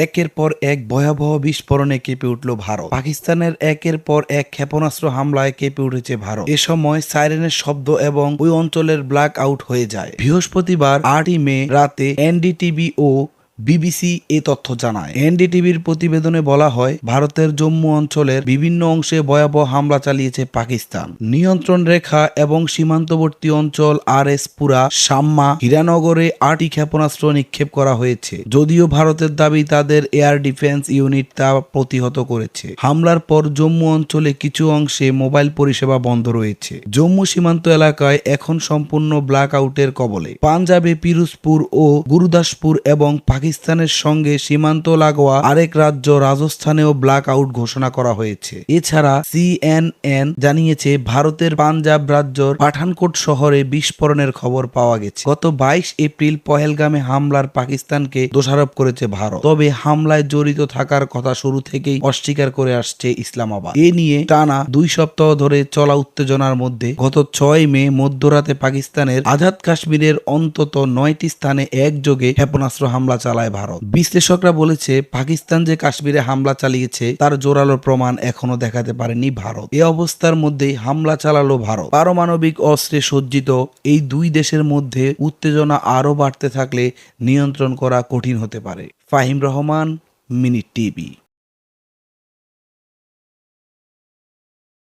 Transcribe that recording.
একের পর এক ভয়াবহ বিস্ফোরণে কেঁপে উঠল ভারত। পাকিস্তানের একের পর এক ক্ষেপণাস্ত্র হামলায় কেঁপে উঠেছে ভারত। এ সময় সাইরেনের শব্দ এবং ওই অঞ্চলের ব্ল্যাক আউট হয়ে যায়। বৃহস্পতিবার 8ই মে রাতে এনডিটিভি ও বিবিসি এ তথ্য জানায়। এনডিটিভির প্রতিবেদনে বলা হয়, ভারতের জম্মু অঞ্চলের বিভিন্ন অংশে ভয়াবহ হামলা চালিয়েছে পাকিস্তান। নিয়ন্ত্রণ রেখা এবং সীমান্তবর্তী অঞ্চল পুরা, শাম্মা, হীরানগরে 8টি ক্ষেপণাস্ত্র নিক্ষেপ করা হয়েছে। যদিও ভারতের দাবি তাদের এয়ার ডিফেন্স ইউনিট তা প্রতিহত করেছে। হামলার পর জম্মু অঞ্চলে কিছু অংশে মোবাইল পরিষেবা বন্ধ রয়েছে। জম্মু সীমান্ত এলাকায় এখন সম্পূর্ণ ব্ল্যাক আউটের কবলে। পাঞ্জাবে পিরোজপুর ও গুরুদাসপুর এবং পাকিস্তানের সঙ্গে সীমান্ত লাগোয়া আরেক রাজ্য রাজস্থানেও ব্ল্যাক আউট ঘোষণা করা হয়েছে। এছাড়া সিএনএন জানিয়েছে, ভারতের পাঞ্জাব রাজ্যর পাঠানকোট শহরে বিস্ফোরণের খবর পাওয়া গেছে। গত 22 এপ্রিল পহেলগামে হামলার পাকিস্তানকে দোষারোপ করেছে ভারত। তবে হামলায় জড়িত থাকার কথা শুরু থেকেই অস্বীকার করে আসছে ইসলামাবাদ। এ নিয়ে টানা 2 সপ্তাহ ধরে চলা উত্তেজনার মধ্যে গত 6 মে মধ্যরাতে পাকিস্তানের আজাদ কাশ্মীরের অন্তত 9টি স্থানে একযোগে ক্ষেপণাস্ত্র হামলা চালায় ভারত। বিশ্লেষকরা বলেছে, পাকিস্তান যে কাশ্মীরে হামলা চালিয়েছে তার জোরালো প্রমাণ এখনো দেখাতে পারেনি ভারত। এ অবস্থার মধ্যেই হামলা চালালো ভারত। পারমাণবিক অস্ত্রে সজ্জিত এই দুই দেশের মধ্যে উত্তেজনা আরও বাড়তে থাকলে নিয়ন্ত্রণ করা কঠিন হতে পারে। Fahim Rahman, minute TV.